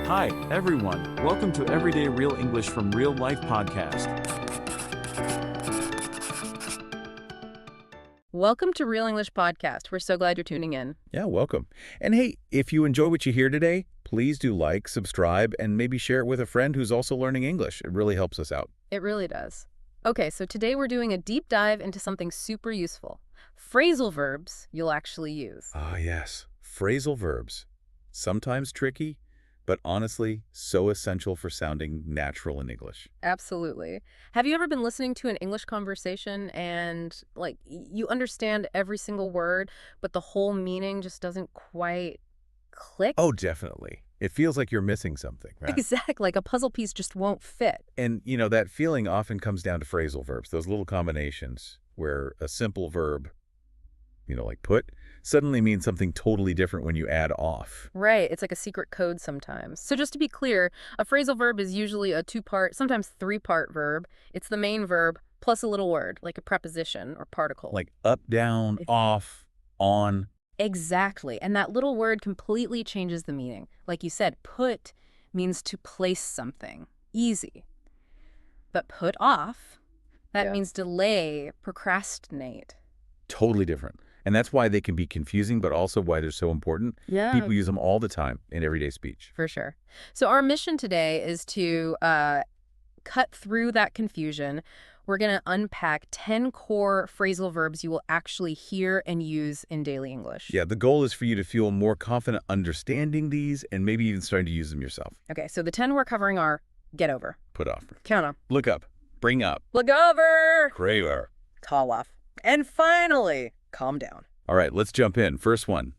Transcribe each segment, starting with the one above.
Hi, everyone. Welcome to Everyday Real English from Real Life podcast. Welcome to Real English Podcast. We're so glad you're tuning in. Yeah, welcome. And hey, if you enjoy what you hear today, please do like, subscribe, and maybe share it with a friend who's also learning English. It really helps us out. It really does. Okay, so today we're doing a deep dive into something super useful. Phrasal verbs you'll actually use. Ah, yes. Phrasal verbs. Sometimes tricky, but honestly, so essential for sounding natural in English. Absolutely. Have you ever been listening to an English conversation and, you understand every single word, but the whole meaning just doesn't quite click? Oh, definitely. It feels like you're missing something, right? Exactly. Like a puzzle piece just won't fit. And, that feeling often comes down to phrasal verbs, those little combinations where a simple verb, like put, suddenly means something totally different when you add off. Right. It's like a secret code sometimes. So just to be clear, a phrasal verb is usually a two-part, sometimes three-part verb. It's the main verb plus a little word, like a preposition or particle. Like up, down, off, on. Exactly. And that little word completely changes the meaning. Like you said, put means to place something. Easy. But put off, that means delay, procrastinate. Totally different. And that's why they can be confusing, but also why they're so important. Yeah. People use them all the time in everyday speech. For sure. So our mission today is to cut through that confusion. We're going to unpack 10 core phrasal verbs you will actually hear and use in daily English. Yeah, the goal is for you to feel more confident understanding these and maybe even starting to use them yourself. Okay, so the 10 we're covering are get over. Put off. Count on. Look up. Bring up. Look over. Graver. Call off. And finally, calm down. All right, let's jump in. First one.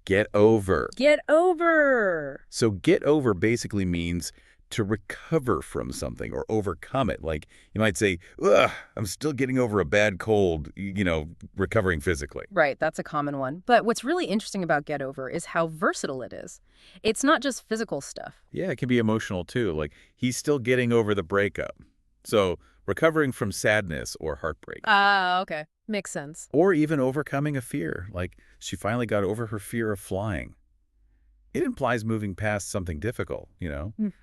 Get over. Get over. So get over basically means to recover from something or overcome it. Like you might say, ugh, I'm still getting over a bad cold, recovering physically. Right, that's a common one. But what's really interesting about get over is how versatile it is. It's not just physical stuff. Yeah, it can be emotional too. Like he's still getting over the breakup. So recovering from sadness or heartbreak. Okay. Makes sense. Or even overcoming a fear. Like she finally got over her fear of flying. It implies moving past something difficult,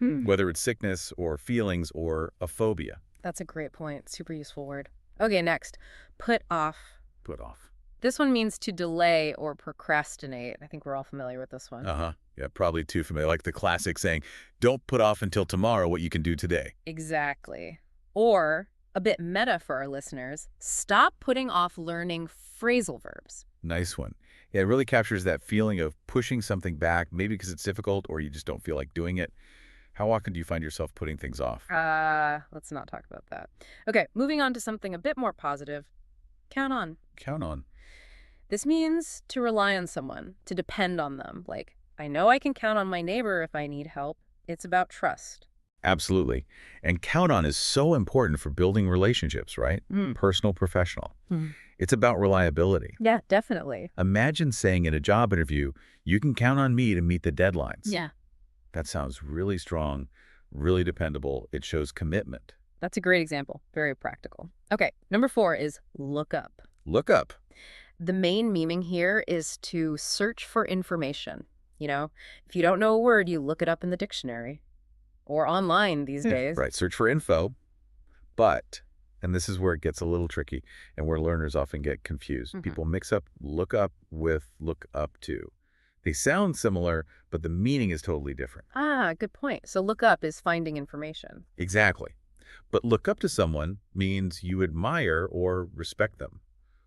whether it's sickness or feelings or a phobia. That's a great point. Super useful word. Okay, next. Put off. Put off. This one means to delay or procrastinate. I think we're all familiar with this one. Uh-huh. Yeah, probably too familiar. Like the classic saying, don't put off until tomorrow what you can do today. Exactly. Or, a bit meta for our listeners, stop putting off learning phrasal verbs. Nice one. Yeah, it really captures that feeling of pushing something back, maybe because it's difficult or you just don't feel like doing it. How often do you find yourself putting things off? Let's not talk about that. Okay, moving on to something a bit more positive. Count on. Count on. This means to rely on someone, to depend on them. Like, I know I can count on my neighbor if I need help. It's about trust. Absolutely. And count on is so important for building relationships, right? Personal, professional. It's about reliability. Yeah, definitely. Imagine saying in a job interview, you can count on me to meet the deadlines. Yeah. That sounds really strong, really dependable. It shows commitment. That's a great example. Very practical. Okay, number 4 is look up. Look up. The main meaning here is to search for information. If you don't know a word, you look it up in the dictionary. Or online these days. Right, search for info. But, and this is where it gets a little tricky and where learners often get confused. People mix up look up with look up to. They sound similar, but the meaning is totally different. Good point. So look up is finding information. Exactly. But look up to someone means you admire or respect them,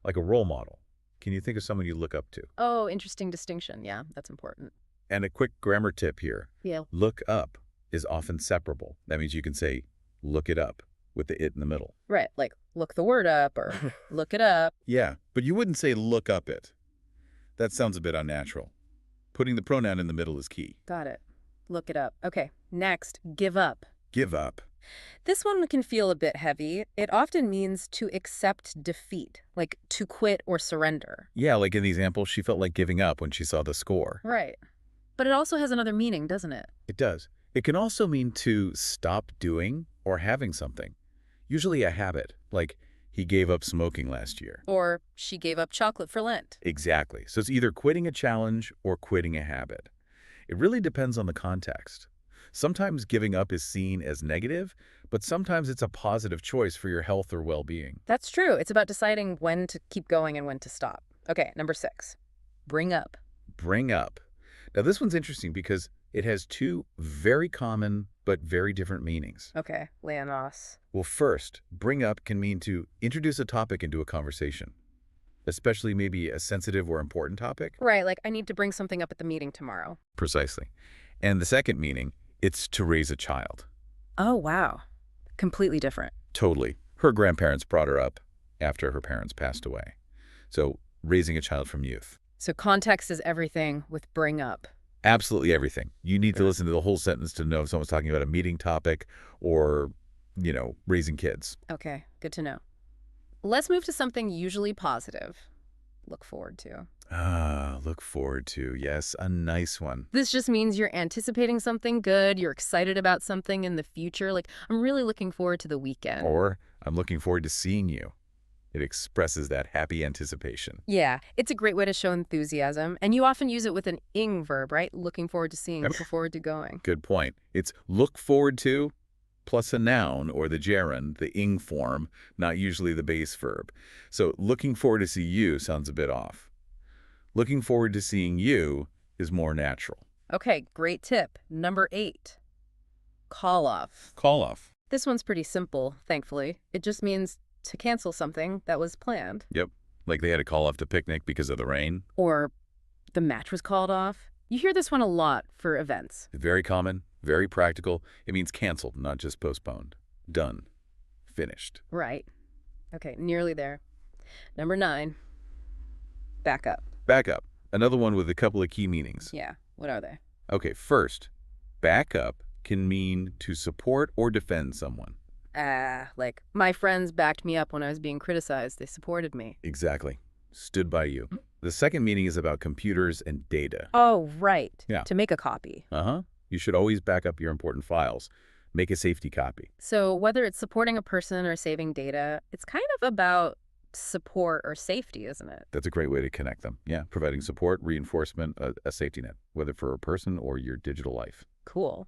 like a role model. Can you think of someone you look up to? Oh, interesting distinction. Yeah, that's important. And a quick grammar tip here. Yeah. Look up is often separable. That means you can say, look it up with the it in the middle. Right, like look the word up or look it up. Yeah, but you wouldn't say look up it. That sounds a bit unnatural. Putting the pronoun in the middle is key. Got it. Look it up. Okay, next, give up. Give up. This one can feel a bit heavy. It often means to accept defeat, like to quit or surrender. Yeah, like in the example, she felt like giving up when she saw the score. Right. But it also has another meaning, doesn't it? It does. It can also mean to stop doing or having something. Usually a habit, like he gave up smoking last year. Or she gave up chocolate for Lent. Exactly. So it's either quitting a challenge or quitting a habit. It really depends on the context. Sometimes giving up is seen as negative, but sometimes it's a positive choice for your health or well-being. That's true. It's about deciding when to keep going and when to stop. Okay, number 6. Bring up. Bring up. Now, this one's interesting because it has two very common but very different meanings. Okay, Leonos. Well, first, bring up can mean to introduce a topic into a conversation, especially maybe a sensitive or important topic. Right, like I need to bring something up at the meeting tomorrow. Precisely. And the second meaning, it's to raise a child. Oh, wow. Completely different. Totally. Her grandparents brought her up after her parents passed away. So, raising a child from youth. So context is everything with bring up. Absolutely everything. You need to listen to the whole sentence to know if someone's talking about a meeting topic or, raising kids. Okay, good to know. Let's move to something usually positive. Look forward to. Look forward to. Yes, a nice one. This just means you're anticipating something good, you're excited about something in the future. Like, I'm really looking forward to the weekend. Or, I'm looking forward to seeing you. It expresses that happy anticipation. Yeah, it's a great way to show enthusiasm. And you often use it with an ing verb, right? Looking forward to seeing, looking forward to going. Good point. It's look forward to plus a noun or the gerund, the ing form, not usually the base verb. So looking forward to see you sounds a bit off. Looking forward to seeing you is more natural. Okay, great tip. Number 8. Call off. Call off. This one's pretty simple, thankfully. It just means to cancel something that was planned. Yep. Like they had to call off the picnic because of the rain. Or the match was called off. You hear this one a lot for events. Very common, very practical. It means canceled, not just postponed. Done. Finished. Right. Okay, nearly there. Number 9. Back up. Back up. Another one with a couple of key meanings. Yeah, what are they? Okay, first, back up can mean to support or defend someone. Like, my friends backed me up when I was being criticized. They supported me. Exactly. Stood by you. The second meaning is about computers and data. Oh, right. Yeah. To make a copy. You should always back up your important files. Make a safety copy. So whether it's supporting a person or saving data, it's kind of about support or safety, isn't it? That's a great way to connect them. Yeah, providing support, reinforcement, a safety net, whether for a person or your digital life. Cool.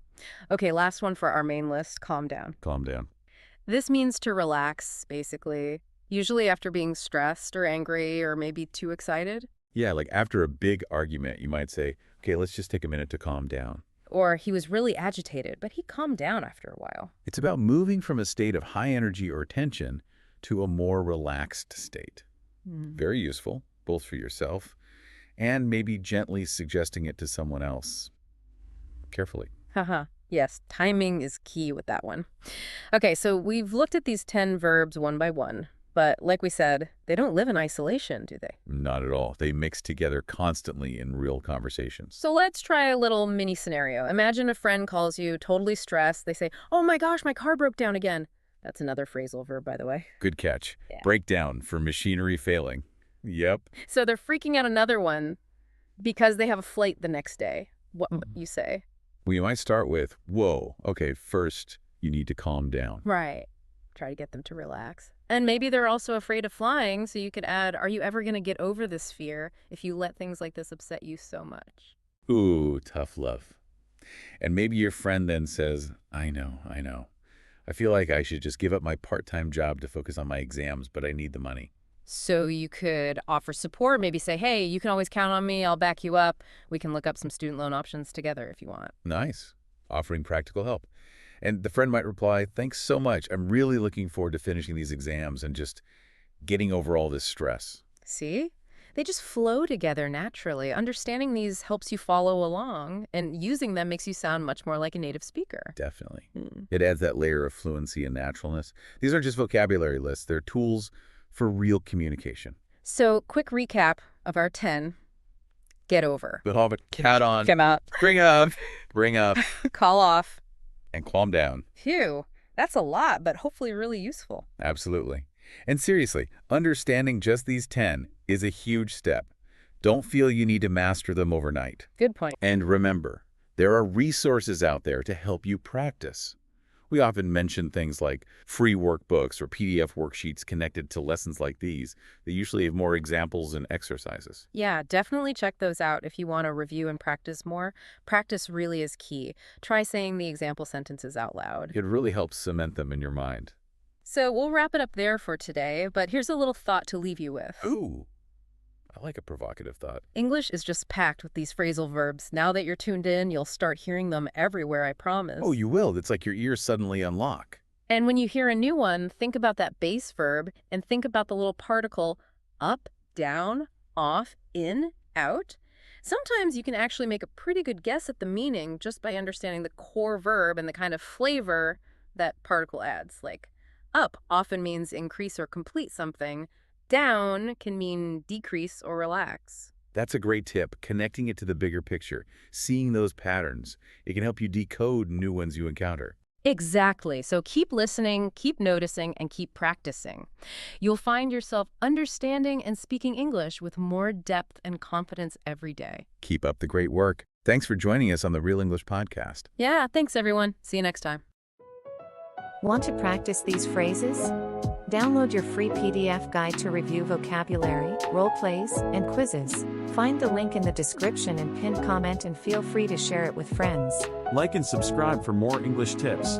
Okay, last one for our main list, calm down. Calm down. This means to relax, basically. Usually after being stressed or angry or maybe too excited. Yeah, like after a big argument, you might say, okay, let's just take a minute to calm down. Or he was really agitated, but he calmed down after a while. It's about moving from a state of high energy or tension to a more relaxed state. Very useful, both for yourself and maybe gently suggesting it to someone else. Carefully. Haha. Yes, timing is key with that one. Okay, so we've looked at these 10 verbs one by one, but like we said, they don't live in isolation, do they? Not at all. They mix together constantly in real conversations. So let's try a little mini scenario. Imagine a friend calls you totally stressed. They say, oh my gosh, my car broke down again. That's another phrasal verb, by the way. Good catch. Yeah. Breakdown for machinery failing. Yep. So they're freaking out another one because they have a flight the next day. What you say? Well, you might start with, whoa, okay, first you need to calm down. Right. Try to get them to relax. And maybe they're also afraid of flying, so you could add, are you ever going to get over this fear if you let things like this upset you so much? Ooh, tough love. And maybe your friend then says, I know. I feel like I should just give up my part-time job to focus on my exams, but I need the money. So you could offer support, maybe say, hey, you can always count on me. I'll back you up. We can look up some student loan options together if you want. Nice. Offering practical help. And the friend might reply, thanks so much. I'm really looking forward to finishing these exams and just getting over all this stress. See? They just flow together naturally. Understanding these helps you follow along, and using them makes you sound much more like a native speaker. Definitely. It adds that layer of fluency and naturalness. These aren't just vocabulary lists. They're tools for real communication. So, quick recap of our 10. Get over. Cat on. Come out. Bring up. Bring up. Call off. And calm down. Phew. That's a lot, but hopefully really useful. Absolutely. And seriously, understanding just these 10 is a huge step. Don't feel you need to master them overnight. Good point. And remember, there are resources out there to help you practice. We often mention things like free workbooks or PDF worksheets connected to lessons like these. They usually have more examples and exercises. Yeah, definitely check those out if you want to review and practice more. Practice really is key. Try saying the example sentences out loud. It really helps cement them in your mind. So we'll wrap it up there for today, but here's a little thought to leave you with. Ooh, I like a provocative thought. English is just packed with these phrasal verbs. Now that you're tuned in, you'll start hearing them everywhere, I promise. Oh, you will. It's like your ears suddenly unlock. And when you hear a new one, think about that base verb and think about the little particle up, down, off, in, out. Sometimes you can actually make a pretty good guess at the meaning just by understanding the core verb and the kind of flavor that particle adds. Like, up often means increase or complete something. Down can mean decrease or relax. That's a great tip, connecting it to the bigger picture, seeing those patterns. It can help you decode new ones you encounter. Exactly. So keep listening, keep noticing, and keep practicing. You'll find yourself understanding and speaking English with more depth and confidence every day. Keep up the great work. Thanks for joining us on the Real English Podcast. Yeah, thanks everyone. See you next time. Want to practice these phrases? Download your free PDF guide to review vocabulary, role plays, and quizzes. Find the link in the description and pinned comment, and feel free to share it with friends. Like and subscribe for more English tips.